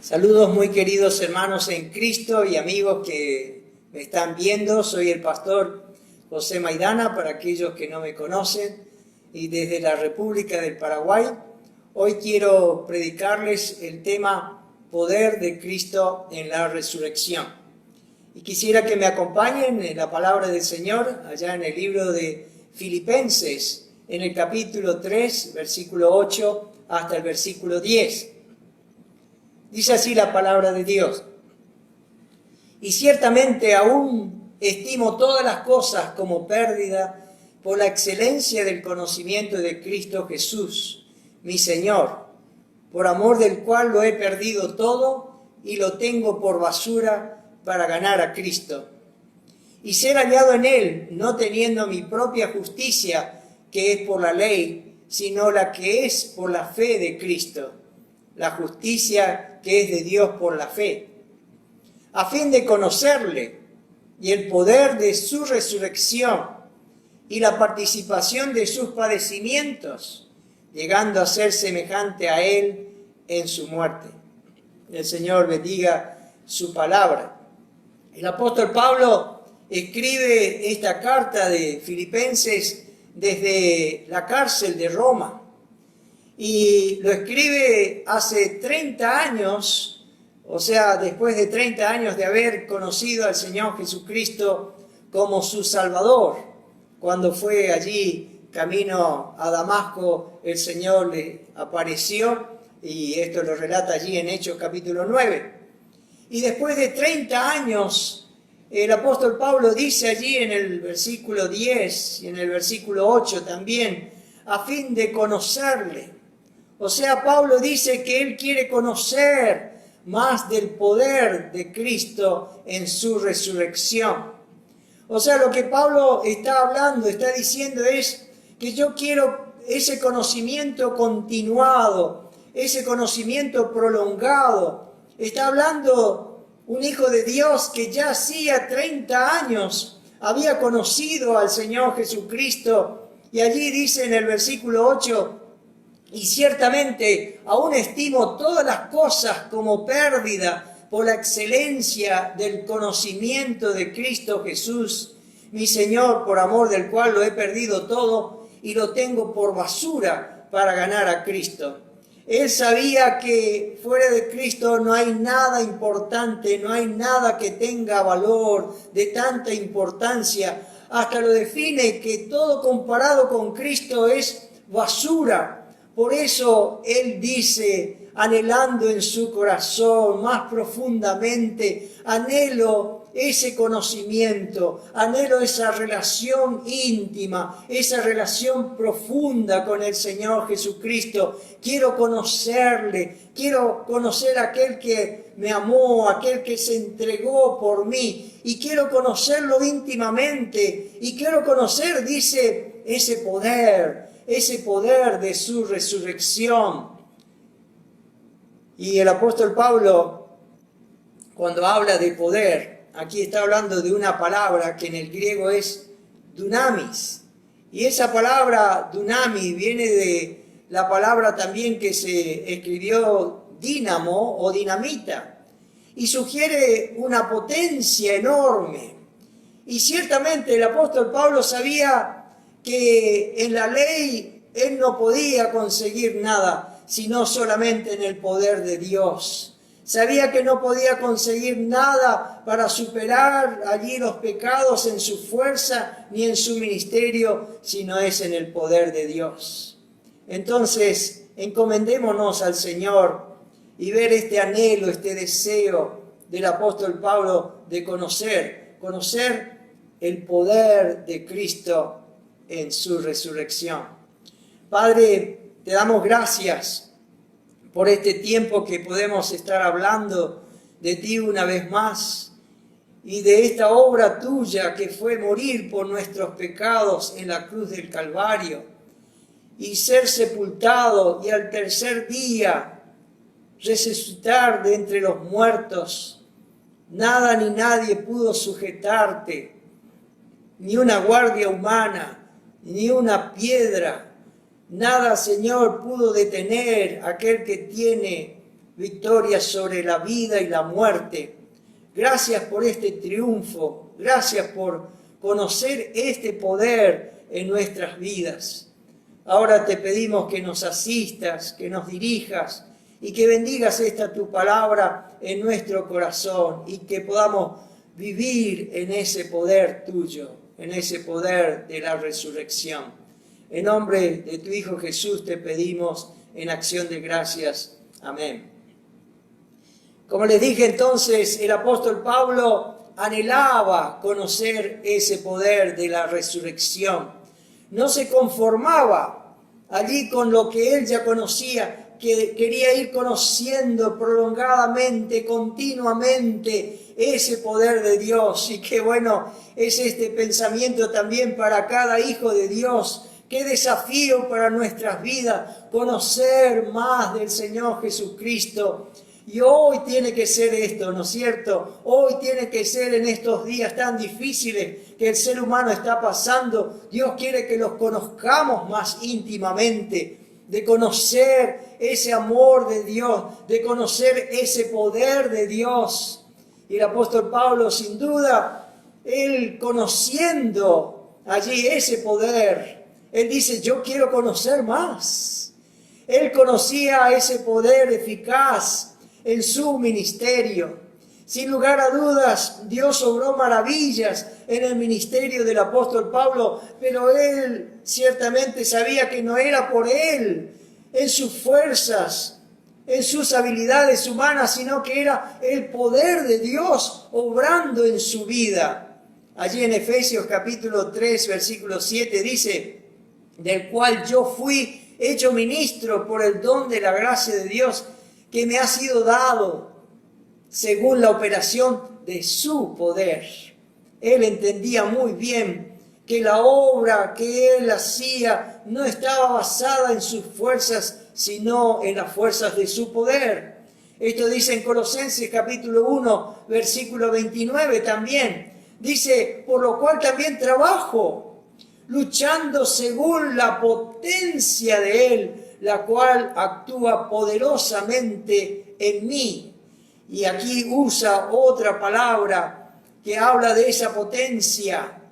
Saludos muy queridos hermanos en Cristo y amigos que me están viendo. Soy el pastor José Maidana, para aquellos que no me conocen, y desde la República del Paraguay. Hoy quiero predicarles el tema Poder de Cristo en la Resurrección. Y quisiera que me acompañen en la palabra del Señor, allá en el libro de Filipenses, en el capítulo 3, versículo 8 hasta el versículo 10. Dice así la palabra de Dios: y ciertamente aún estimo todas las cosas como pérdida por la excelencia del conocimiento de Cristo Jesús, mi Señor, por amor del cual lo he perdido todo y lo tengo por basura para ganar a Cristo y ser hallado en Él, no teniendo mi propia justicia, que es por la ley, sino la que es por la fe de Cristo, la justicia que es de Dios por la fe, a fin de conocerle y el poder de su resurrección y la participación de sus padecimientos, llegando a ser semejante a Él en su muerte. El Señor bendiga su palabra. El apóstol Pablo escribe esta carta de Filipenses desde la cárcel de Roma. Y lo escribe hace 30 años, o sea, después de 30 años de haber conocido al Señor Jesucristo como su Salvador. Cuando fue allí camino a Damasco, el Señor le apareció, y esto lo relata allí en Hechos capítulo 9. Y después de 30 años, el apóstol Pablo dice allí en el versículo 10 y en el versículo 8 también, a fin de conocerle. O sea, Pablo dice que él quiere conocer más del poder de Cristo en su resurrección. O sea, lo que Pablo está hablando, está diciendo es que yo quiero ese conocimiento continuado, ese conocimiento prolongado. Está hablando un hijo de Dios que ya hacía 30 años había conocido al Señor Jesucristo. Y allí dice en el versículo 8, y ciertamente aún estimo todas las cosas como pérdida por la excelencia del conocimiento de Cristo Jesús, mi Señor, por amor del cual lo he perdido todo y lo tengo por basura para ganar a Cristo. Él sabía que fuera de Cristo no hay nada importante, no hay nada que tenga valor de tanta importancia. Hasta lo define que todo comparado con Cristo es basura. Por eso él dice, anhelando en su corazón más profundamente, anhelo ese conocimiento, anhelo esa relación íntima, esa relación profunda con el Señor Jesucristo. Quiero conocerle, quiero conocer a aquel que me amó, aquel que se entregó por mí, y quiero conocerlo íntimamente, y quiero conocer, dice, ese poder de su resurrección. Y el apóstol Pablo, cuando habla de poder, aquí está hablando de una palabra que en el griego es dunamis. Y esa palabra dunamis viene de la palabra también que se escribió dínamo o dinamita. Y sugiere una potencia enorme. Y ciertamente el apóstol Pablo sabía que en la ley él no podía conseguir nada, sino solamente en el poder de Dios. Sabía que no podía conseguir nada para superar allí los pecados en su fuerza ni en su ministerio, sino es en el poder de Dios. Entonces, encomendémonos al Señor y ver este anhelo, este deseo del apóstol Pablo de conocer el poder de Cristo en su resurrección. Padre, te damos gracias por este tiempo que podemos estar hablando de ti una vez más y de esta obra tuya que fue morir por nuestros pecados en la cruz del Calvario y ser sepultado y al tercer día resucitar de entre los muertos. Nada ni nadie pudo sujetarte, ni una guardia humana, ni una piedra. Nada, Señor, pudo detener a aquel que tiene victoria sobre la vida y la muerte. Gracias por este triunfo, gracias por conocer este poder en nuestras vidas. Ahora te pedimos que nos asistas, que nos dirijas y que bendigas esta tu palabra en nuestro corazón y que podamos vivir en ese poder tuyo, en ese poder de la resurrección. En nombre de tu Hijo Jesús te pedimos en acción de gracias. Amén. Como les dije entonces, el apóstol Pablo anhelaba conocer ese poder de la resurrección. No se conformaba allí con lo que él ya conocía, que quería ir conociendo prolongadamente, continuamente, ese poder de Dios. Y qué bueno es este pensamiento también para cada hijo de Dios. Qué desafío para nuestras vidas conocer más del Señor Jesucristo. Y hoy tiene que ser esto, ¿no es cierto? Hoy tiene que ser en estos días tan difíciles que el ser humano está pasando. Dios quiere que los conozcamos más íntimamente, de conocer ese amor de Dios, de conocer ese poder de Dios. Y el apóstol Pablo, sin duda, él conociendo allí ese poder, él dice, yo quiero conocer más. Él conocía ese poder eficaz en su ministerio. Sin lugar a dudas, Dios obró maravillas en el ministerio del apóstol Pablo, pero él ciertamente sabía que no era por él, en sus fuerzas, en sus habilidades humanas, sino que era el poder de Dios obrando en su vida. Allí en Efesios capítulo 3, versículo 7 dice, del cual yo fui hecho ministro por el don de la gracia de Dios que me ha sido dado según la operación de su poder. Él entendía muy bien que la obra que él hacía no estaba basada en sus fuerzas, sino en las fuerzas de su poder. Esto dice en Colosenses capítulo 1, versículo 29 también. Dice, por lo cual también trabajo, luchando según la potencia de Él, la cual actúa poderosamente en mí. Y aquí usa otra palabra que habla de esa potencia.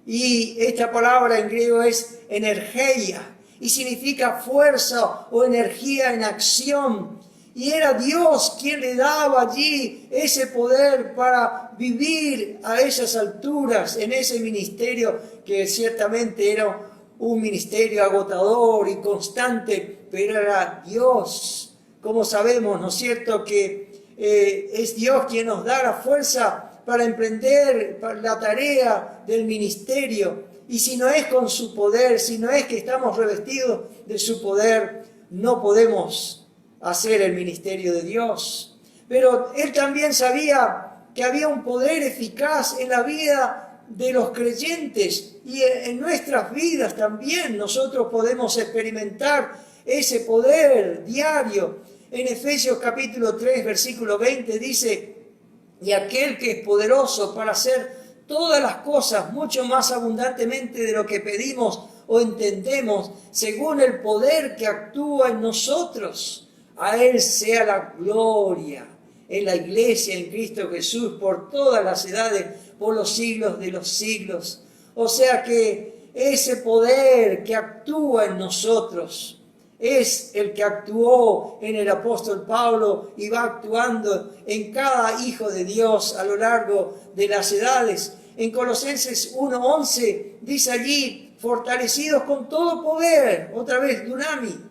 Y esta palabra en griego es energía y significa fuerza o energía en acción. Y era Dios quien le daba allí ese poder para vivir a esas alturas en ese ministerio que ciertamente era un ministerio agotador y constante, pero era Dios. Como sabemos, ¿no es cierto?, que es Dios quien nos da la fuerza para emprender la tarea del ministerio. Y si no es con su poder, si no es que estamos revestidos de su poder, no podemos hacer el ministerio de Dios. Pero él también sabía que había un poder eficaz en la vida de los creyentes y en nuestras vidas también nosotros podemos experimentar ese poder diario. En Efesios capítulo 3, versículo 20 dice, y aquel que es poderoso para hacer todas las cosas mucho más abundantemente de lo que pedimos o entendemos, según el poder que actúa en nosotros, a Él sea la gloria en la iglesia, en Cristo Jesús, por todas las edades, por los siglos de los siglos. O sea que ese poder que actúa en nosotros es el que actuó en el apóstol Pablo y va actuando en cada hijo de Dios a lo largo de las edades. En Colosenses 1:11 dice allí, fortalecidos con todo poder, otra vez Dunami,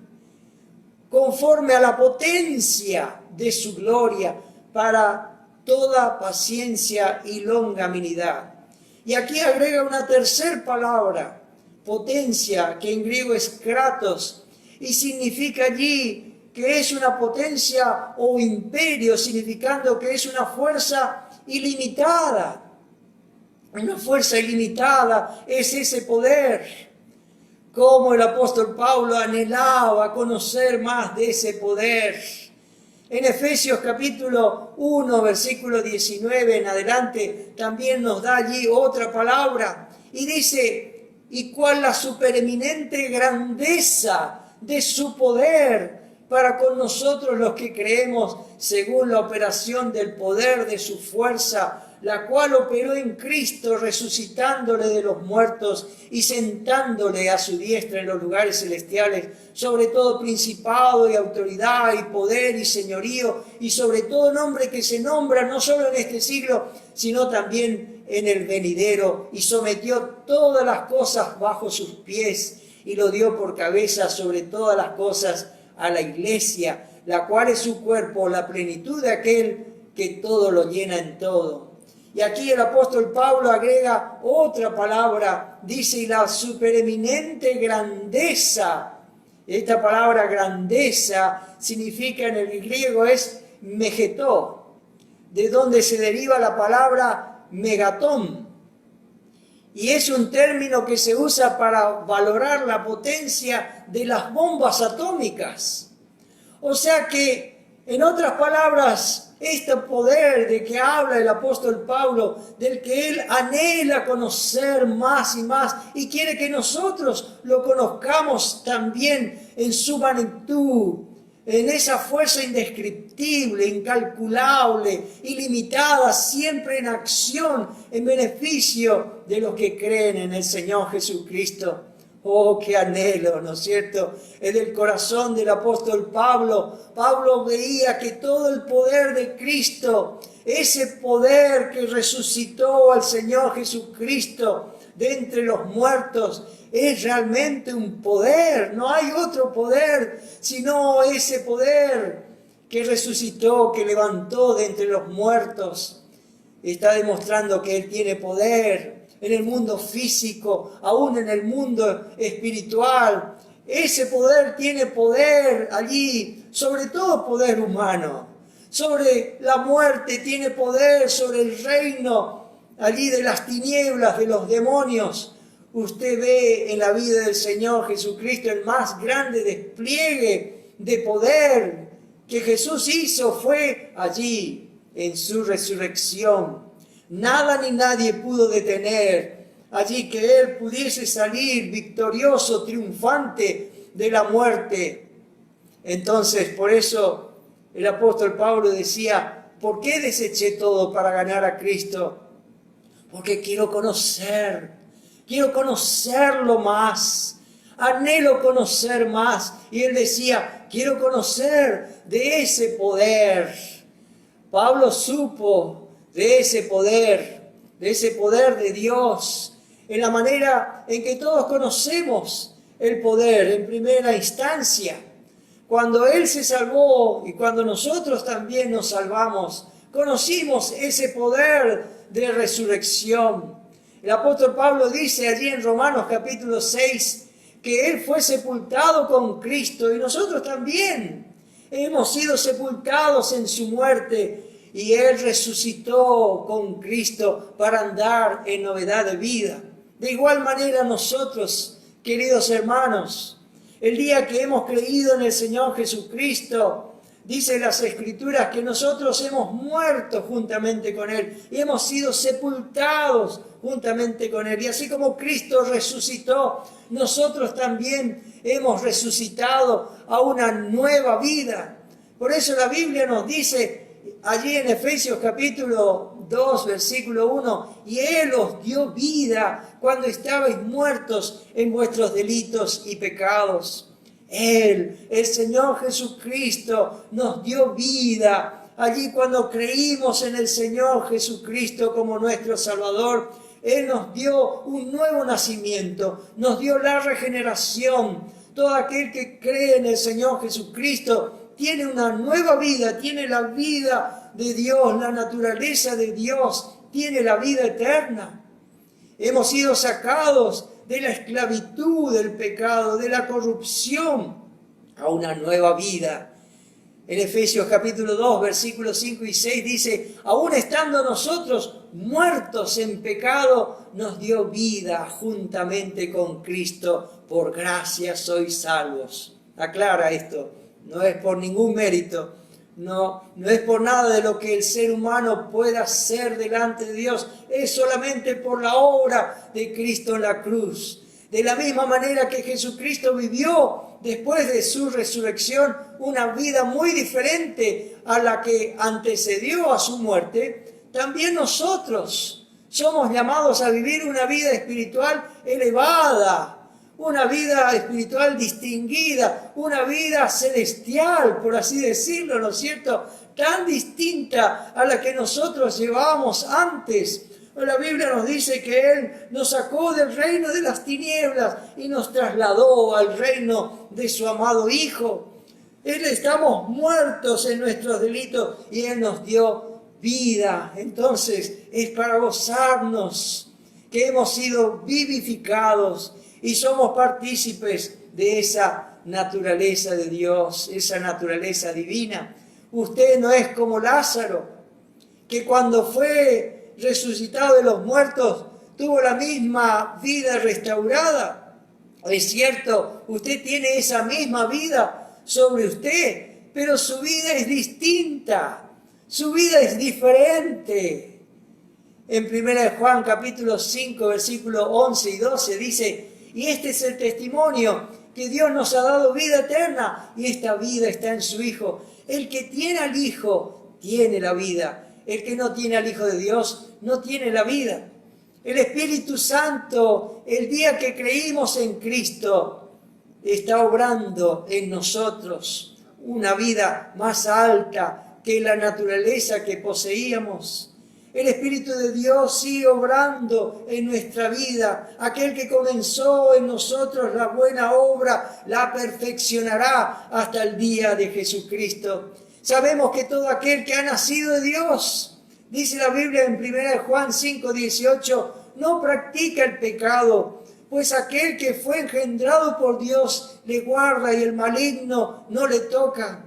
conforme a la potencia de su gloria, para toda paciencia y longanimidad. Y aquí agrega una tercera palabra, potencia, que en griego es kratos, y significa allí que es una potencia o imperio, significando que es una fuerza ilimitada. Una fuerza ilimitada es ese poder. Como el apóstol Pablo anhelaba conocer más de ese poder. En Efesios capítulo 1, versículo 19 en adelante, también nos da allí otra palabra. Y dice, y cuál la supereminente grandeza de su poder para con nosotros los que creemos según la operación del poder de su fuerza, la cual operó en Cristo, resucitándole de los muertos y sentándole a su diestra en los lugares celestiales, sobre todo principado y autoridad y poder y señorío, y sobre todo nombre que se nombra no solo en este siglo, sino también en el venidero, y sometió todas las cosas bajo sus pies, y lo dio por cabeza sobre todas las cosas a la iglesia, la cual es su cuerpo, la plenitud de aquel que todo lo llena en todo. Y aquí el apóstol Pablo agrega otra palabra, dice, y la supereminente grandeza. Esta palabra grandeza significa en el griego es megetó, de donde se deriva la palabra megatón. Y es un término que se usa para valorar la potencia de las bombas atómicas. O sea que, en otras palabras, este poder de que habla el apóstol Pablo, del que él anhela conocer más y más y quiere que nosotros lo conozcamos también en su magnitud, en esa fuerza indescriptible, incalculable, ilimitada, siempre en acción, en beneficio de los que creen en el Señor Jesucristo. Oh, qué anhelo, ¿no es cierto? Es del corazón del apóstol Pablo. Pablo veía que todo el poder de Cristo, ese poder que resucitó al Señor Jesucristo de entre los muertos, es realmente un poder. No hay otro poder sino ese poder que resucitó, que levantó de entre los muertos. Está demostrando que Él tiene poder en el mundo físico, aún en el mundo espiritual. Ese poder tiene poder allí, sobre todo poder humano. Sobre la muerte tiene poder, sobre el reino allí de las tinieblas, de los demonios. Usted ve en la vida del Señor Jesucristo el más grande despliegue de poder que Jesús hizo fue allí en su resurrección. Nada ni nadie pudo detener allí que Él pudiese salir victorioso, triunfante de la muerte. Entonces, por eso el apóstol Pablo decía, ¿por qué deseché todo para ganar a Cristo? Porque quiero conocerlo más, anhelo conocer más. Y él decía, quiero conocer de ese poder. Pablo supo de ese poder de Dios, en la manera en que todos conocemos el poder en primera instancia. Cuando Él se salvó y cuando nosotros también nos salvamos, conocimos ese poder de resurrección. El apóstol Pablo dice allí en Romanos capítulo 6 que Él fue sepultado con Cristo y nosotros también hemos sido sepultados en su muerte. Y Él resucitó con Cristo para andar en novedad de vida. De igual manera nosotros, queridos hermanos, el día que hemos creído en el Señor Jesucristo, dice las Escrituras que nosotros hemos muerto juntamente con Él y hemos sido sepultados juntamente con Él. Y así como Cristo resucitó, nosotros también hemos resucitado a una nueva vida. Por eso la Biblia nos dice allí en Efesios capítulo 2, versículo 1, y Él os dio vida cuando estabais muertos en vuestros delitos y pecados. Él, el Señor Jesucristo, nos dio vida allí cuando creímos en el Señor Jesucristo como nuestro Salvador. Él nos dio un nuevo nacimiento, nos dio la regeneración. Todo aquel que cree en el Señor Jesucristo tiene una nueva vida, tiene la vida de Dios, la naturaleza de Dios, tiene la vida eterna. Hemos sido sacados de la esclavitud del pecado, de la corrupción, a una nueva vida. En Efesios capítulo 2, versículos 5 y 6 dice, aún estando nosotros muertos en pecado, nos dio vida juntamente con Cristo, por gracia sois salvos. Aclara esto. No es por ningún mérito, no es por nada de lo que el ser humano pueda hacer delante de Dios, es solamente por la obra de Cristo en la cruz. De la misma manera que Jesucristo vivió después de su resurrección una vida muy diferente a la que antecedió a su muerte, también nosotros somos llamados a vivir una vida espiritual elevada, una vida espiritual distinguida, una vida celestial, por así decirlo, ¿no es cierto? Tan distinta a la que nosotros llevábamos antes. La Biblia nos dice que Él nos sacó del reino de las tinieblas y nos trasladó al reino de su amado Hijo. Estamos muertos en nuestros delitos y Él nos dio vida. Entonces es para gozarnos que hemos sido vivificados y somos partícipes de esa naturaleza de Dios, esa naturaleza divina. Usted no es como Lázaro, que cuando fue resucitado de los muertos tuvo la misma vida restaurada. Es cierto, usted tiene esa misma vida sobre usted, pero su vida es distinta, su vida es diferente. En 1 Juan capítulo 5, versículos 11 y 12 dice: y este es el testimonio, que Dios nos ha dado vida eterna, y esta vida está en su Hijo. El que tiene al Hijo, tiene la vida. El que no tiene al Hijo de Dios, no tiene la vida. El Espíritu Santo, el día que creímos en Cristo, está obrando en nosotros una vida más alta que la naturaleza que poseíamos. El Espíritu de Dios sigue obrando en nuestra vida. Aquel que comenzó en nosotros la buena obra, la perfeccionará hasta el día de Jesucristo. Sabemos que todo aquel que ha nacido de Dios, dice la Biblia en 1 Juan 5, 18, no practica el pecado, pues aquel que fue engendrado por Dios le guarda y el maligno no le toca.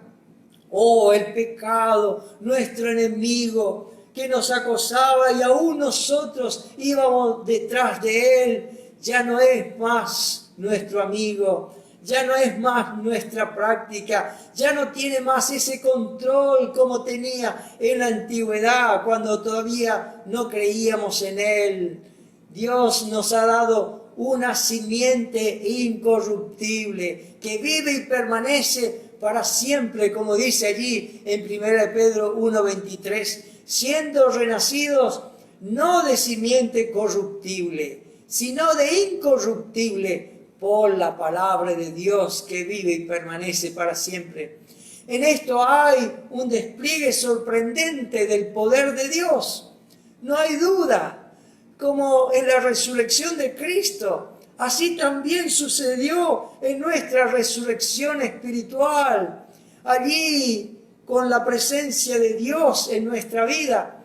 Oh, el pecado, nuestro enemigo, que nos acosaba y aún nosotros íbamos detrás de él, ya no es más nuestro amigo, ya no es más nuestra práctica, ya no tiene más ese control como tenía en la antigüedad cuando todavía no creíamos en él. Dios nos ha dado una simiente incorruptible que vive y permanece para siempre, como dice allí en 1 Pedro 1:23, siendo renacidos no de simiente corruptible, sino de incorruptible, por la palabra de Dios que vive y permanece para siempre. En esto hay un despliegue sorprendente del poder de Dios. No hay duda, como en la resurrección de Cristo, así también sucedió en nuestra resurrección espiritual. Allí, con la presencia de Dios en nuestra vida,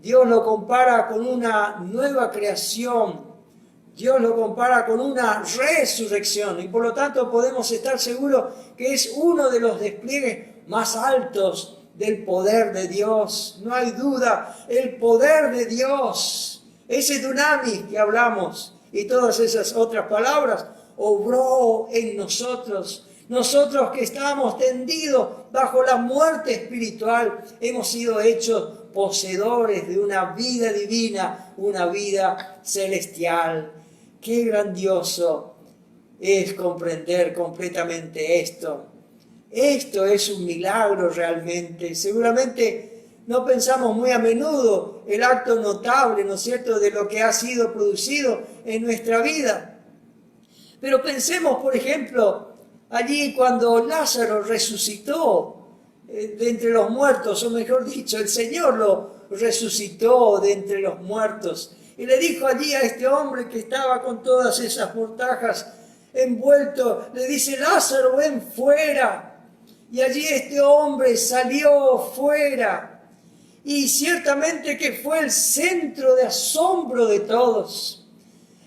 Dios lo compara con una nueva creación. Dios lo compara con una resurrección y por lo tanto podemos estar seguros que es uno de los despliegues más altos del poder de Dios. No hay duda, el poder de Dios, ese dunamis que hablamos y todas esas otras palabras, obró en nosotros. Nosotros que estábamos tendidos bajo la muerte espiritual, hemos sido hechos poseedores de una vida divina, una vida celestial. Qué grandioso es comprender completamente esto. Esto es un milagro realmente. Seguramente no pensamos muy a menudo el acto notable, ¿no es cierto?, de lo que ha sido producido en nuestra vida. Pero pensemos, por ejemplo, allí cuando Lázaro resucitó de entre los muertos, o mejor dicho, el Señor lo resucitó de entre los muertos. Y le dijo allí a este hombre que estaba con todas esas mortajas envuelto, le dice: Lázaro, ven fuera. Y allí este hombre salió fuera. Y ciertamente que fue el centro de asombro de todos,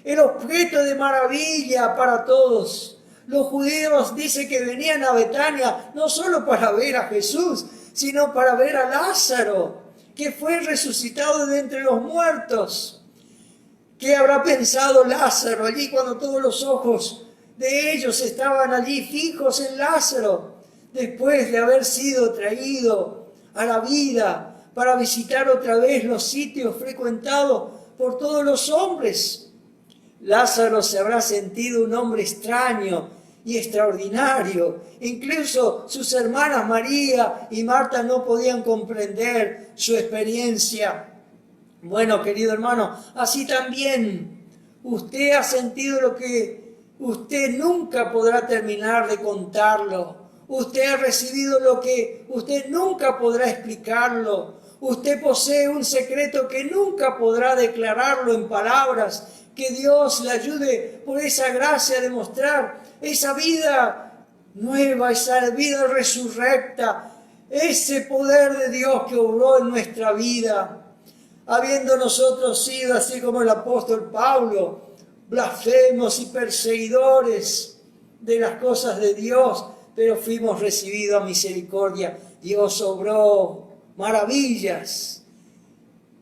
el objeto de maravilla para todos. Los judíos dicen que venían a Betania no solo para ver a Jesús, sino para ver a Lázaro, que fue resucitado de entre los muertos. ¿Qué habrá pensado Lázaro allí cuando todos los ojos de ellos estaban allí fijos en Lázaro, después de haber sido traído a la vida para visitar otra vez los sitios frecuentados por todos los hombres? Lázaro se habrá sentido un hombre extraño y extraordinario. Incluso sus hermanas María y Marta no podían comprender su experiencia. Bueno, querido hermano, así también usted ha sentido lo que usted nunca podrá terminar de contarlo. Usted ha recibido lo que usted nunca podrá explicarlo. Usted posee un secreto que nunca podrá declararlo en palabras. Que Dios le ayude por esa gracia de mostrar esa vida nueva, esa vida resurrecta, ese poder de Dios que obró en nuestra vida. Habiendo nosotros sido, así como el apóstol Pablo, blasfemos y perseguidores de las cosas de Dios, pero fuimos recibidos a misericordia. Dios obró maravillas.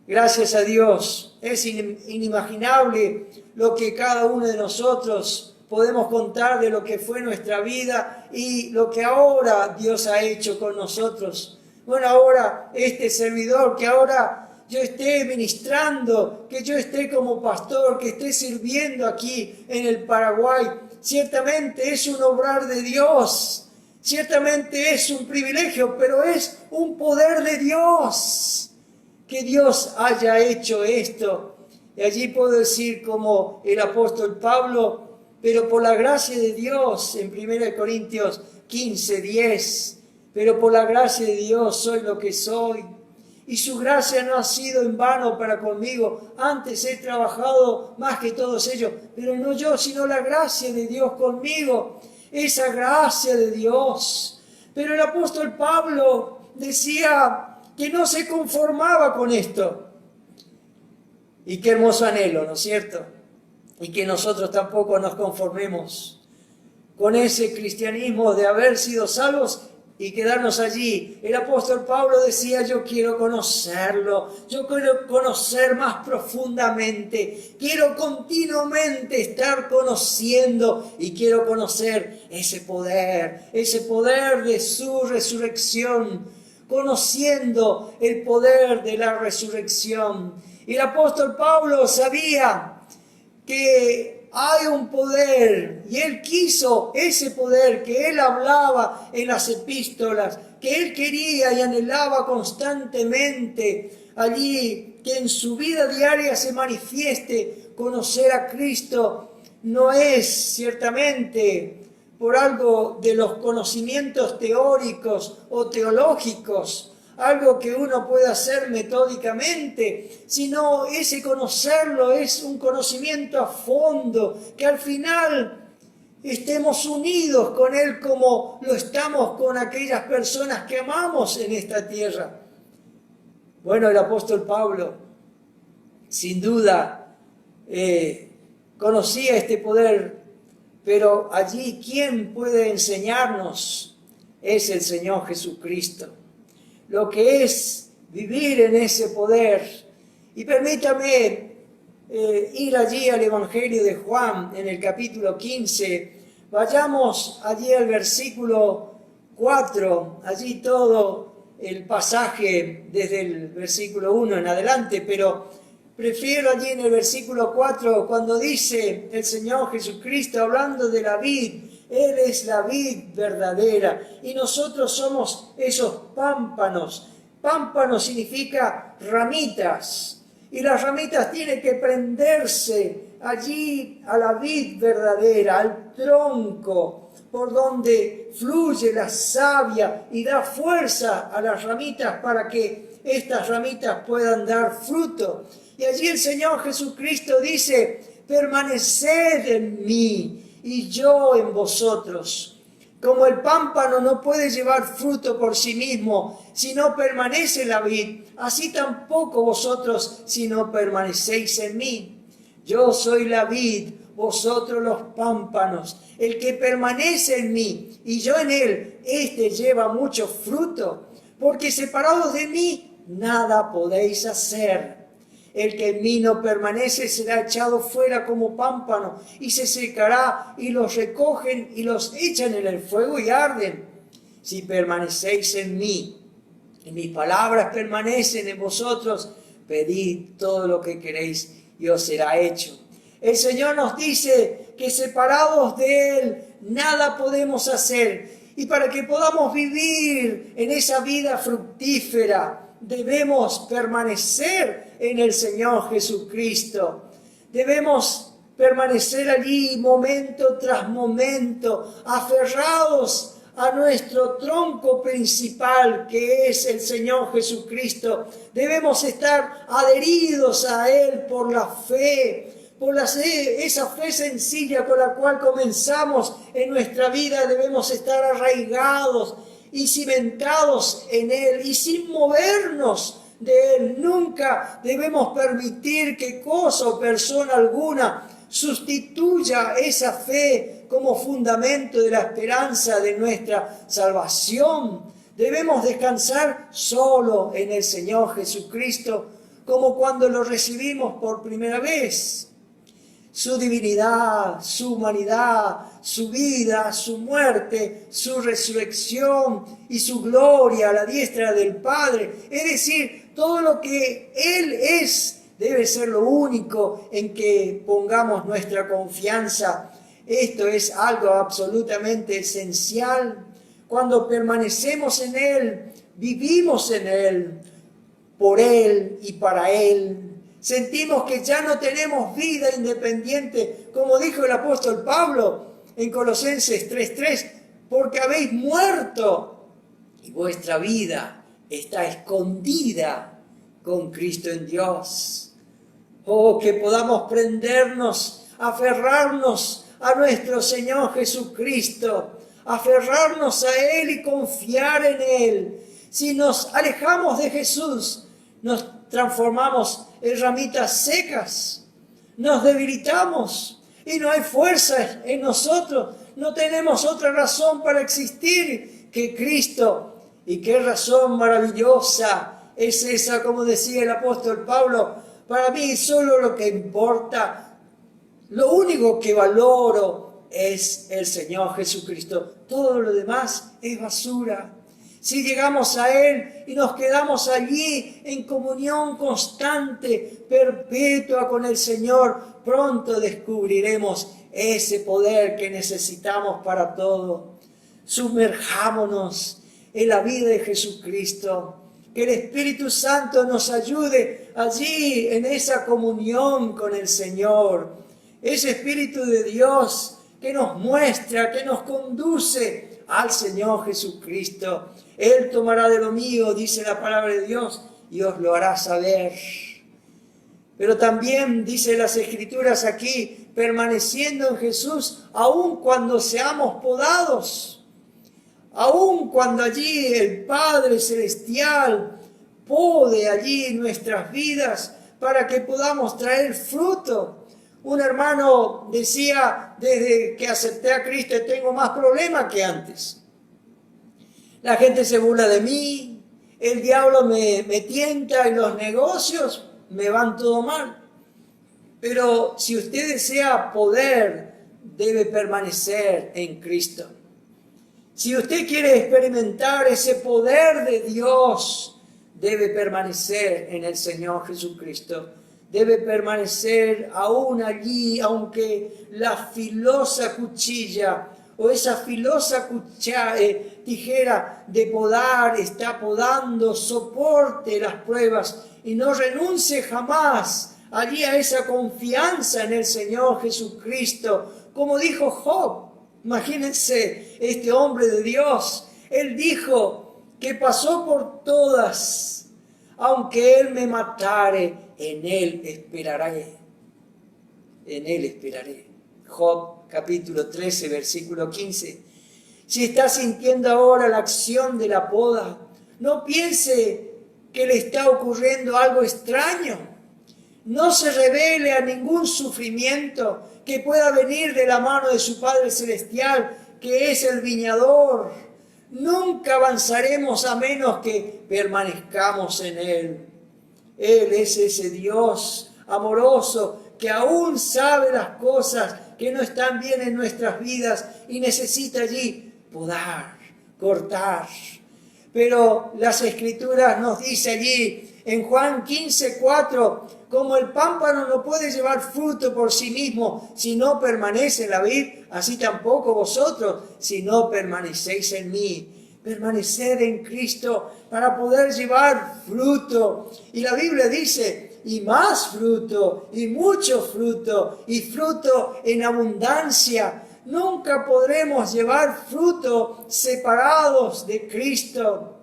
Gracias a Dios. Es inimaginable lo que cada uno de nosotros podemos contar de lo que fue nuestra vida y lo que ahora Dios ha hecho con nosotros. Bueno, ahora este servidor, que ahora yo esté ministrando, que yo esté como pastor, que esté sirviendo aquí en el Paraguay, ciertamente es un obrar de Dios. Ciertamente es un privilegio, pero es un poder de Dios que Dios haya hecho esto. Y allí puedo decir como el apóstol Pablo, pero por la gracia de Dios, en 1 Corintios 15:10, pero por la gracia de Dios soy lo que soy. Y su gracia no ha sido en vano para conmigo. Antes he trabajado más que todos ellos, pero no yo, sino la gracia de Dios conmigo. Esa gracia de Dios. Pero el apóstol Pablo decía que no se conformaba con esto. Y qué hermoso anhelo, ¿no es cierto? Y que nosotros tampoco nos conformemos con ese cristianismo de haber sido salvos y quedarnos allí. El apóstol Pablo decía, yo quiero conocerlo, yo quiero conocer más profundamente, quiero continuamente estar conociendo y quiero conocer ese poder de su resurrección, conociendo el poder de la resurrección. Y el apóstol Pablo sabía que hay un poder, y él quiso ese poder que él hablaba en las epístolas, que él quería y anhelaba constantemente allí, que en su vida diaria se manifieste. Conocer a Cristo no es ciertamente por algo de los conocimientos teóricos o teológicos, algo que uno puede hacer metódicamente, sino ese conocerlo es un conocimiento a fondo, que al final estemos unidos con Él como lo estamos con aquellas personas que amamos en esta tierra. Bueno, el apóstol Pablo, sin duda, conocía este poder, pero allí ¿quién puede enseñarnos? Es el Señor Jesucristo. Lo que es vivir en ese poder. Y permítame ir allí al Evangelio de Juan, en el capítulo 15. Vayamos allí al versículo 4, allí todo el pasaje desde el versículo 1 en adelante, pero prefiero allí en el versículo 4, cuando dice el Señor Jesucristo, hablando de la vid, Él es la vid verdadera y nosotros somos esos pámpanos. Pámpano significa ramitas y las ramitas tienen que prenderse allí a la vid verdadera, al tronco por donde fluye la savia y da fuerza a las ramitas para que estas ramitas puedan dar fruto. Y allí el Señor Jesucristo dice, permaneced en mí y yo en vosotros. Como el pámpano no puede llevar fruto por sí mismo si no permanece en la vid, así tampoco vosotros si no permanecéis en mí. Yo soy la vid, vosotros los pámpanos. El que permanece en mí y yo en él, éste lleva mucho fruto, porque separados de mí nada podéis hacer. El que en mí no permanece será echado fuera como pámpano y se secará, y los recogen y los echan en el fuego y arden. Si permanecéis en mí y mis palabras permanecen en vosotros, pedid todo lo que queréis y os será hecho. El Señor nos dice que separados de Él nada podemos hacer. Y para que podamos vivir en esa vida fructífera, debemos permanecer en el Señor Jesucristo. Debemos permanecer allí momento tras momento, aferrados a nuestro tronco principal, que es el Señor Jesucristo. Debemos estar adheridos a Él por la fe, esa fe sencilla con la cual comenzamos en nuestra vida. Debemos estar arraigados y cimentados en Él y sin movernos de Él. Nunca debemos permitir que cosa o persona alguna sustituya esa fe como fundamento de la esperanza de nuestra salvación. Debemos descansar solo en el Señor Jesucristo, como cuando lo recibimos por primera vez. Su divinidad, su humanidad, su vida, su muerte, su resurrección y su gloria a la diestra del Padre. Es decir, todo lo que Él es debe ser lo único en que pongamos nuestra confianza. Esto es algo absolutamente esencial. Cuando permanecemos en Él, vivimos en Él, por Él y para Él. Sentimos que ya no tenemos vida independiente, como dijo el apóstol Pablo en Colosenses 3:3, porque habéis muerto y vuestra vida está escondida con Cristo en Dios. Oh, que podamos prendernos, aferrarnos a nuestro Señor Jesucristo, aferrarnos a Él y confiar en Él. Si nos alejamos de Jesús, nos transformamos en ramitas secas, nos debilitamos y no hay fuerza en nosotros. No tenemos otra razón para existir que Cristo. Y qué razón maravillosa es esa, como decía el apóstol Pablo. Para mí solo lo que importa, lo único que valoro es el Señor Jesucristo. Todo lo demás es basura. Si llegamos a Él y nos quedamos allí en comunión constante, perpetua con el Señor, pronto descubriremos ese poder que necesitamos para todo. Sumerjámonos en la vida de Jesucristo. Que el Espíritu Santo nos ayude allí en esa comunión con el Señor. Ese Espíritu de Dios que nos muestra, que nos conduce al Señor Jesucristo. Él tomará de lo mío, dice la palabra de Dios, y os lo hará saber. Pero también dice las Escrituras aquí, permaneciendo en Jesús, aun cuando seamos podados, aun cuando allí el Padre Celestial pode allí nuestras vidas para que podamos traer fruto. Un hermano decía, desde que acepté a Cristo tengo más problemas que antes. La gente se burla de mí, el diablo me tienta y los negocios me van todo mal. Pero si usted desea poder, debe permanecer en Cristo. Si usted quiere experimentar ese poder de Dios, debe permanecer en el Señor Jesucristo. Debe permanecer aún allí, aunque la filosa cuchilla o esa filosa tijera de podar está podando, soporte las pruebas y no renuncie jamás allí a esa confianza en el Señor Jesucristo. Como dijo Job, imagínense este hombre de Dios, él dijo que pasó por todas, aunque él me matare, en él esperaré. En él esperaré. Job capítulo 13, versículo 15. Si está sintiendo ahora la acción de la poda, no piense que le está ocurriendo algo extraño. No se revele a ningún sufrimiento que pueda venir de la mano de su Padre Celestial, que es el viñador. Nunca avanzaremos a menos que permanezcamos en Él. Él es ese Dios amoroso que aún sabe las cosas que no están bien en nuestras vidas y necesita allí podar, cortar. Pero las Escrituras nos dice allí en Juan 15:4, como el pámpano no puede llevar fruto por sí mismo si no permanece en la vid, así tampoco vosotros si no permanecéis en mí. Permanecer en Cristo para poder llevar fruto. Y la Biblia dice, y más fruto, y mucho fruto, y fruto en abundancia. Nunca podremos llevar fruto separados de Cristo.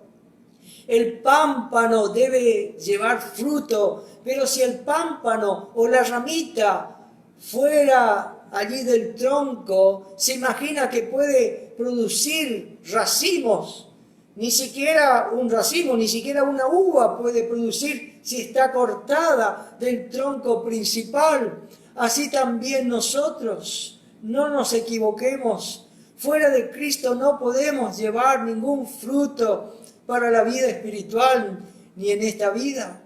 El pámpano debe llevar fruto, pero si el pámpano o la ramita fuera allí del tronco, se imagina que puede producir racimos. Ni siquiera un racimo, ni siquiera una uva puede producir si está cortada del tronco principal. Así también nosotros, no nos equivoquemos. Fuera de Cristo no podemos llevar ningún fruto para la vida espiritual, ni en esta vida.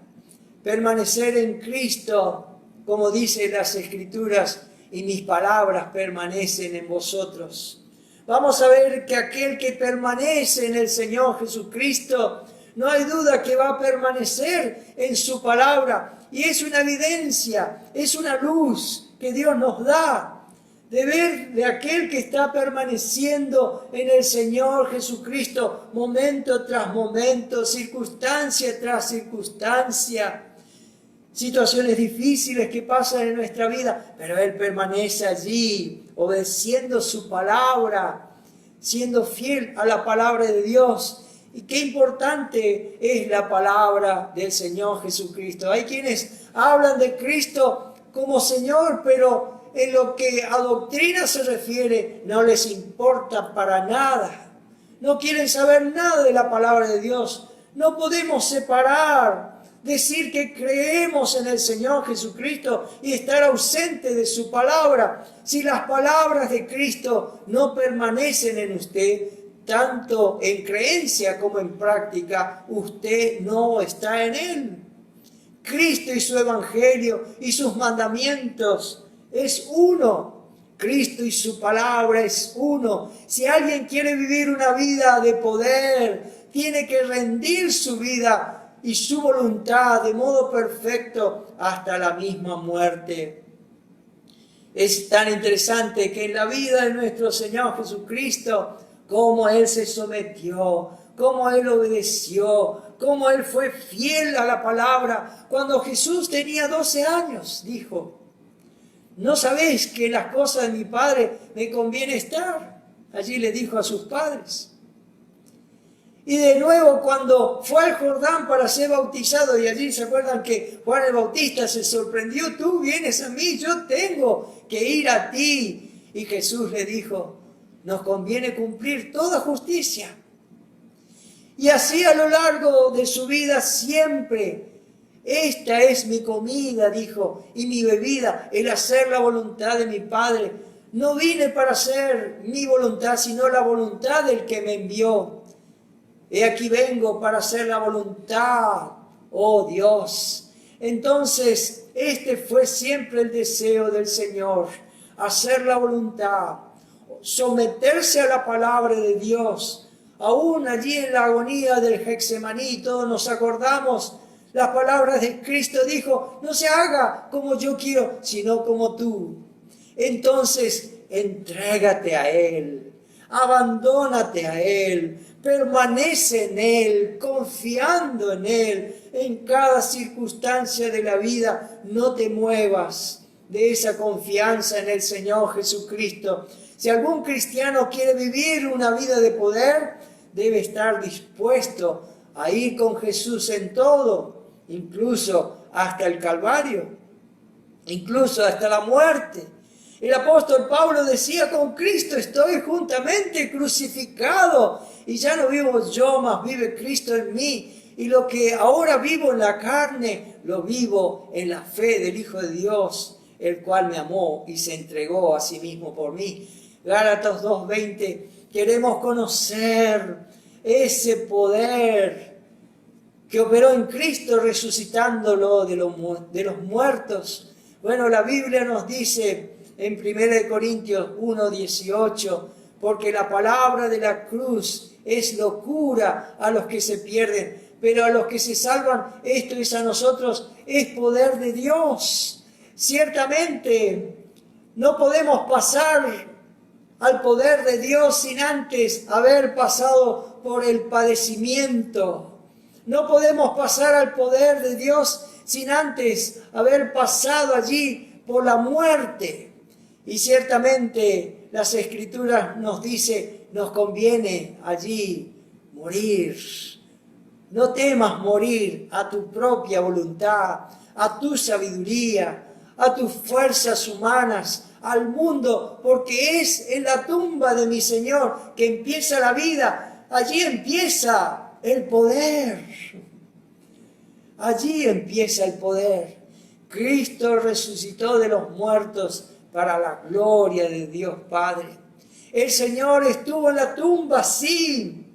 Permanecer en Cristo, como dicen las Escrituras, y mis palabras permanecen en vosotros. Vamos a ver que aquel que permanece en el Señor Jesucristo, no hay duda que va a permanecer en su palabra. Y es una evidencia, es una luz que Dios nos da de ver de aquel que está permaneciendo en el Señor Jesucristo momento tras momento, circunstancia tras circunstancia, situaciones difíciles que pasan en nuestra vida, pero Él permanece allí, obedeciendo su palabra, siendo fiel a la palabra de Dios. Y qué importante es la palabra del Señor Jesucristo. Hay quienes hablan de Cristo como Señor, pero en lo que a doctrina se refiere, no les importa para nada. No quieren saber nada de la palabra de Dios. No podemos separar, decir que creemos en el Señor Jesucristo y estar ausente de su palabra. Si las palabras de Cristo no permanecen en usted, tanto en creencia como en práctica, usted no está en Él. Cristo y su evangelio y sus mandamientos es uno. Cristo y su palabra es uno. Si alguien quiere vivir una vida de poder, tiene que rendir su vida y su voluntad de modo perfecto hasta la misma muerte. Es tan interesante que en la vida de nuestro Señor Jesucristo, cómo Él se sometió, cómo Él obedeció, cómo Él fue fiel a la palabra. Cuando Jesús tenía 12 años, dijo, ¿no sabéis que en las cosas de mi Padre me conviene estar? Allí le dijo a sus padres. Y de nuevo cuando fue al Jordán para ser bautizado, y allí se acuerdan que Juan el Bautista se sorprendió, tú vienes a mí, yo tengo que ir a ti. Y Jesús le dijo, nos conviene cumplir toda justicia. Y así a lo largo de su vida siempre, esta es mi comida, dijo, y mi bebida, el hacer la voluntad de mi Padre. No vine para hacer mi voluntad, sino la voluntad del que me envió. He aquí vengo para hacer la voluntad, oh Dios. Entonces, este fue siempre el deseo del Señor, hacer la voluntad, someterse a la palabra de Dios. Aún allí en la agonía del Getsemaní, todos nos acordamos las palabras de Cristo, dijo, no se haga como yo quiero, sino como tú. Entonces, entrégate a Él, abandónate a Él, permanece en Él, confiando en Él, en cada circunstancia de la vida. No te muevas de esa confianza en el Señor Jesucristo. Si algún cristiano quiere vivir una vida de poder, debe estar dispuesto a ir con Jesús en todo, incluso hasta el Calvario, incluso hasta la muerte. El apóstol Pablo decía, con Cristo estoy juntamente crucificado, y ya no vivo yo, mas vive Cristo en mí. Y lo que ahora vivo en la carne, lo vivo en la fe del Hijo de Dios, el cual me amó y se entregó a sí mismo por mí. Gálatas 2:20, queremos conocer ese poder que operó en Cristo resucitándolo de los muertos. Bueno, la Biblia nos dice en 1 Corintios 1:18, porque la palabra de la cruz es locura a los que se pierden, pero a los que se salvan, esto es a nosotros, es poder de Dios. Ciertamente, no podemos pasar al poder de Dios sin antes haber pasado por el padecimiento. No podemos pasar al poder de Dios sin antes haber pasado allí por la muerte. Y ciertamente las Escrituras nos dice, nos conviene allí morir. No temas morir a tu propia voluntad, a tu sabiduría, a tus fuerzas humanas, al mundo, porque es en la tumba de mi Señor que empieza la vida. Allí empieza el poder. Allí empieza el poder. Cristo resucitó de los muertos para la gloria de Dios Padre. El Señor estuvo en la tumba, sí,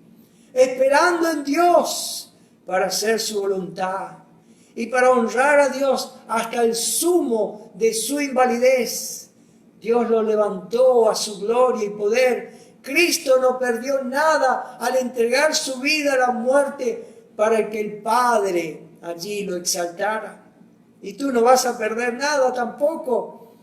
esperando en Dios para hacer su voluntad y para honrar a Dios hasta el sumo de su invalidez. Dios lo levantó a su gloria y poder. Cristo no perdió nada al entregar su vida a la muerte para que el Padre allí lo exaltara. Y tú no vas a perder nada tampoco.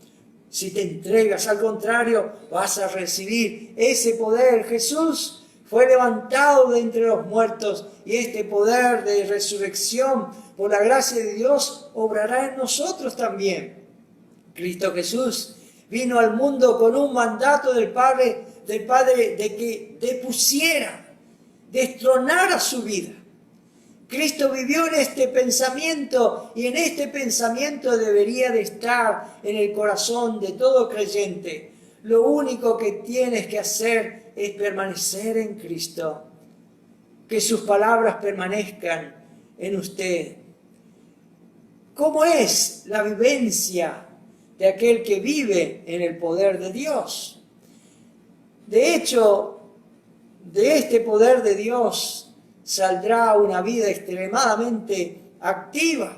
Si te entregas, al contrario, vas a recibir ese poder. Jesús fue levantado de entre los muertos y este poder de resurrección, por la gracia de Dios, obrará en nosotros también. Cristo Jesús vino al mundo con un mandato del Padre de que depusiera, destronara su vida. Cristo vivió en este pensamiento y en este pensamiento debería de estar en el corazón de todo creyente. Lo único que tienes que hacer es permanecer en Cristo, que sus palabras permanezcan en usted. ¿Cómo es la vivencia de aquel que vive en el poder de Dios? De hecho, de este poder de Dios saldrá una vida extremadamente activa,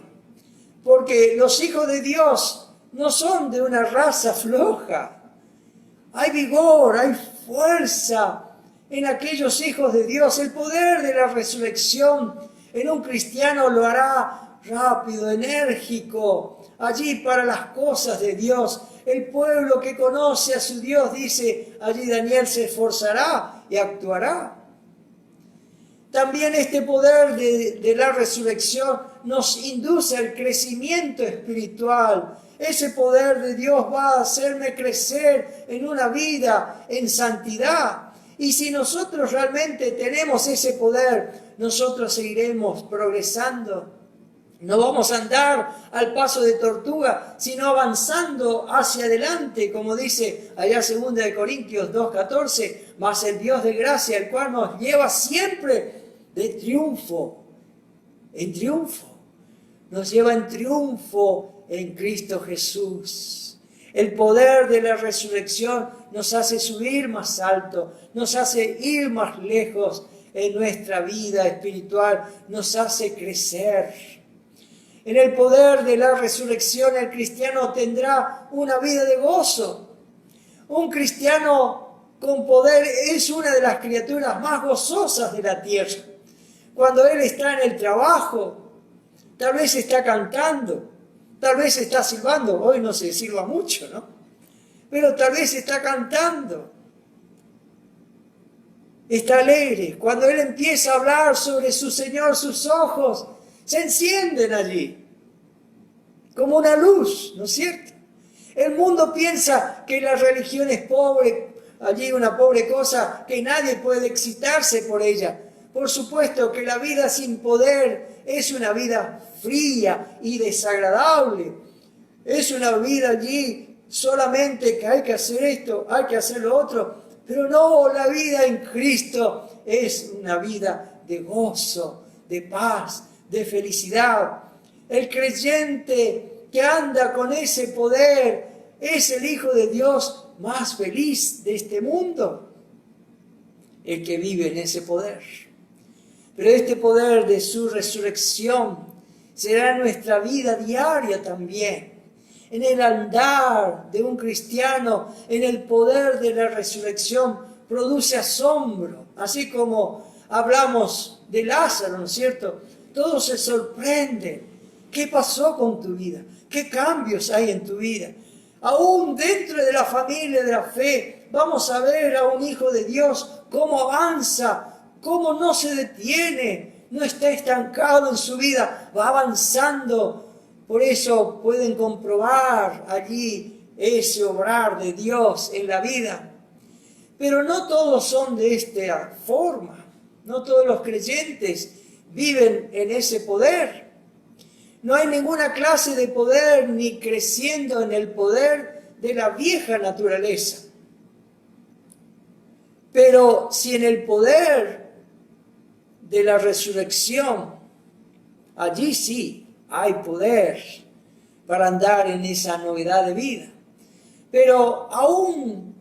porque los hijos de Dios no son de una raza floja. Hay vigor, hay fuerza en aquellos hijos de Dios. El poder de la resurrección en un cristiano lo hará rápido, enérgico, allí para las cosas de Dios. El pueblo que conoce a su Dios, dice allí Daniel, se esforzará y actuará. También este poder de la resurrección nos induce al crecimiento espiritual. Ese poder de Dios va a hacerme crecer en una vida en santidad. Y si nosotros realmente tenemos ese poder, nosotros seguiremos progresando. No vamos a andar al paso de tortuga, sino avanzando hacia adelante, como dice allá 2 Corintios 2:14, mas el Dios de gracia, el cual nos lleva siempre de triunfo en triunfo, nos lleva en triunfo en Cristo Jesús. El poder de la resurrección nos hace subir más alto, nos hace ir más lejos en nuestra vida espiritual, nos hace crecer. En el poder de la resurrección el cristiano tendrá una vida de gozo. Un cristiano con poder es una de las criaturas más gozosas de la tierra. Cuando él está en el trabajo, tal vez está cantando, tal vez está silbando. Hoy no se silba mucho, ¿no? Pero tal vez está cantando. Está alegre. Cuando él empieza a hablar sobre su Señor, sus ojos se encienden allí, como una luz, ¿no es cierto? El mundo piensa que la religión es pobre, allí una pobre cosa, que nadie puede excitarse por ella. Por supuesto que la vida sin poder es una vida fría y desagradable. Es una vida allí solamente que hay que hacer esto, hay que hacer lo otro. Pero no, la vida en Cristo es una vida de gozo, de paz, de felicidad. El creyente que anda con ese poder es el Hijo de Dios más feliz de este mundo, el que vive en ese poder. Pero este poder de su resurrección será nuestra vida diaria también. En el andar de un cristiano, en el poder de la resurrección, produce asombro. Así como hablamos de Lázaro, ¿no es cierto? Todos se sorprenden. ¿Qué pasó con tu vida? ¿Qué cambios hay en tu vida? Aún dentro de la familia de la fe, vamos a ver a un hijo de Dios cómo avanza, cómo no se detiene, no está estancado en su vida, va avanzando. Por eso pueden comprobar allí ese obrar de Dios en la vida. Pero no todos son de esta forma, no todos los creyentes viven en ese poder. No hay ninguna clase de poder ni creciendo en el poder de la vieja naturaleza. Pero si en el poder de la resurrección, allí sí hay poder para andar en esa novedad de vida. Pero aún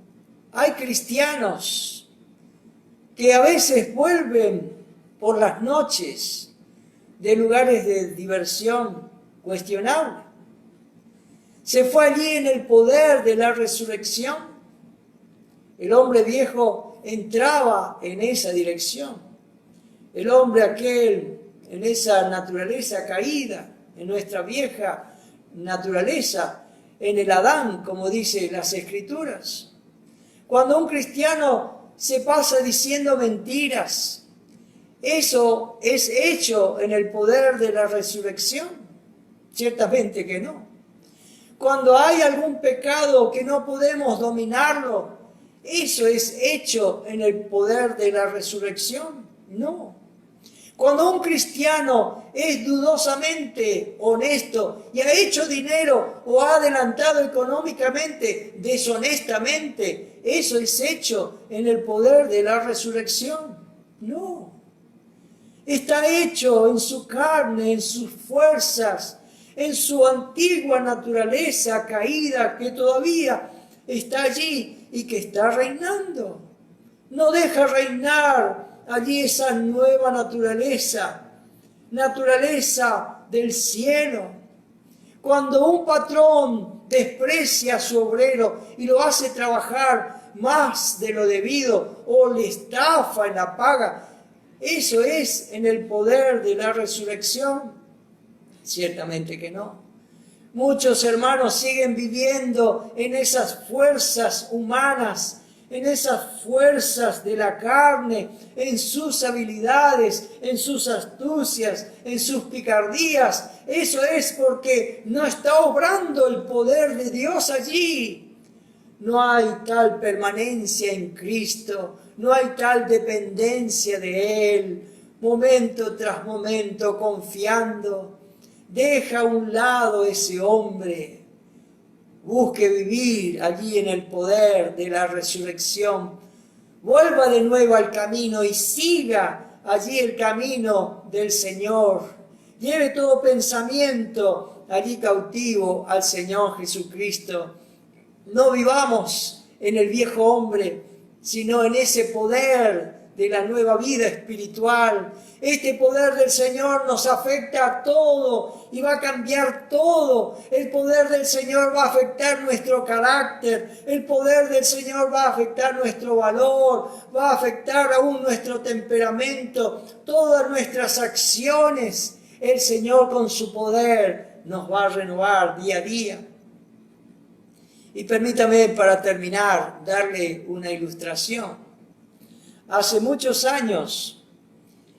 hay cristianos que a veces vuelven por las noches de lugares de diversión cuestionable. Se fue allí en el poder de la resurrección. El hombre viejo entraba en esa dirección. El hombre aquel, en esa naturaleza caída, en nuestra vieja naturaleza, en el Adán, como dice las Escrituras. Cuando un cristiano se pasa diciendo mentiras, ¿eso es hecho en el poder de la resurrección? Ciertamente que no. Cuando hay algún pecado que no podemos dominarlo, ¿eso es hecho en el poder de la resurrección? No. Cuando un cristiano es dudosamente honesto y ha hecho dinero o ha adelantado económicamente deshonestamente, ¿eso es hecho en el poder de la resurrección? No. Está hecho en su carne, en sus fuerzas, en su antigua naturaleza caída que todavía está allí y que está reinando. No deja reinar allí esa nueva naturaleza, naturaleza del cielo. Cuando un patrón desprecia a su obrero y lo hace trabajar más de lo debido o le estafa en la paga, ¿eso es en el poder de la resurrección? Ciertamente que no. Muchos hermanos siguen viviendo en esas fuerzas humanas, en esas fuerzas de la carne, en sus habilidades, en sus astucias, en sus picardías. Eso es porque no está obrando el poder de Dios allí. No hay tal permanencia en Cristo, no hay tal dependencia de Él, momento tras momento confiando. Deja a un lado ese hombre, busque vivir allí en el poder de la resurrección. Vuelva de nuevo al camino y siga allí el camino del Señor. Lleve todo pensamiento allí cautivo al Señor Jesucristo. No vivamos en el viejo hombre, sino en ese poder de la nueva vida espiritual. Este poder del Señor nos afecta a todo y va a cambiar todo. El poder del Señor va a afectar nuestro carácter. El poder del Señor va a afectar nuestro valor, va a afectar aún nuestro temperamento, todas nuestras acciones. El Señor con su poder nos va a renovar día a día. Y permítame para terminar darle una ilustración. Hace muchos años,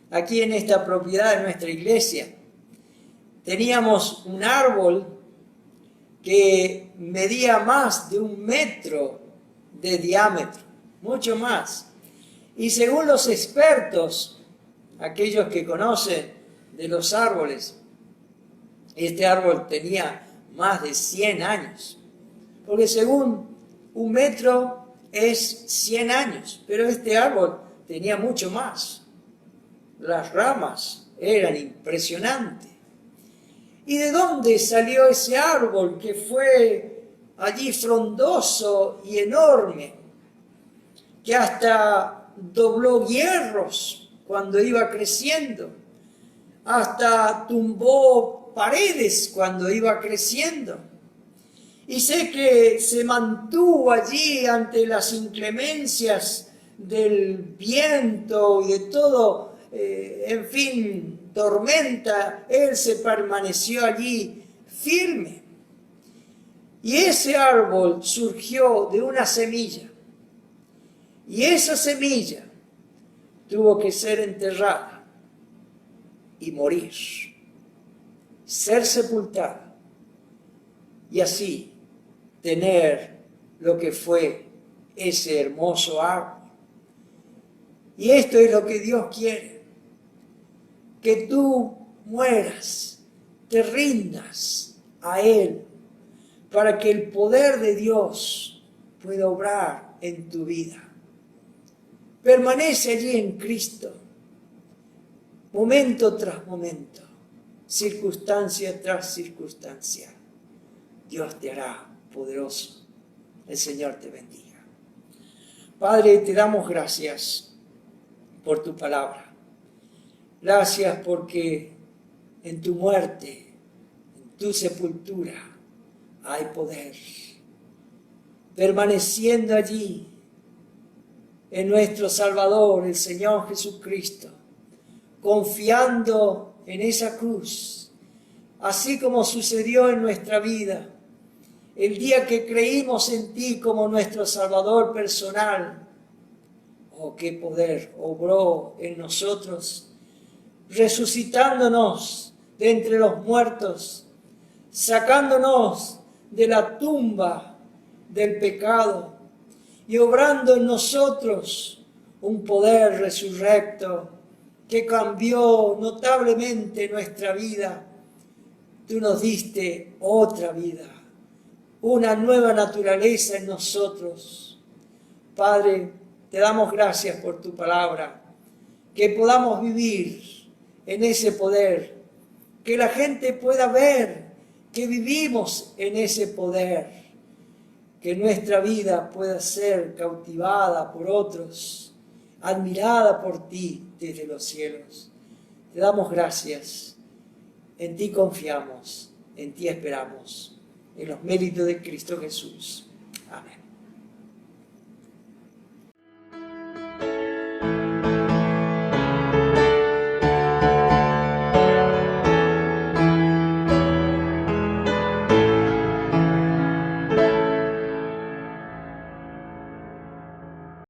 aquí en esta propiedad de nuestra iglesia, teníamos un árbol que medía más de 1 metro de diámetro, mucho más. Y según los expertos, aquellos que conocen de los árboles, este árbol tenía más de 100 años. Porque según 1 metro es 100 años, pero este árbol tenía mucho más. Las ramas eran impresionantes. ¿Y de dónde salió ese árbol que fue allí frondoso y enorme, que hasta dobló hierros cuando iba creciendo, hasta tumbó paredes cuando iba creciendo? Y sé que se mantuvo allí ante las inclemencias del viento y de todo en fin, tormenta, Él se permaneció allí firme. Y ese árbol surgió de una semilla. Y esa semilla tuvo que ser enterrada y morir, ser sepultada, y así tener lo que fue ese hermoso árbol. Y esto es lo que Dios quiere, que tú mueras, te rindas a Él, para que el poder de Dios pueda obrar en tu vida. Permanece allí en Cristo, momento tras momento, circunstancia tras circunstancia. Dios te hará poderoso. El Señor te bendiga. Padre, te damos gracias por tu palabra. Gracias porque en tu muerte, en tu sepultura, hay poder. Permaneciendo allí en nuestro Salvador, el Señor Jesucristo, confiando en esa cruz, así como sucedió en nuestra vida, el día que creímos en ti como nuestro Salvador personal. Oh, qué poder obró en nosotros, resucitándonos de entre los muertos, sacándonos de la tumba del pecado y obrando en nosotros un poder resurrecto que cambió notablemente nuestra vida. Tú nos diste otra vida, una nueva naturaleza en nosotros. Padre, te damos gracias por tu palabra, que podamos vivir en ese poder, que la gente pueda ver que vivimos en ese poder, que nuestra vida pueda ser cautivada por otros, admirada por ti desde los cielos. Te damos gracias, en ti confiamos, en ti esperamos, en los méritos de Cristo Jesús. Amén.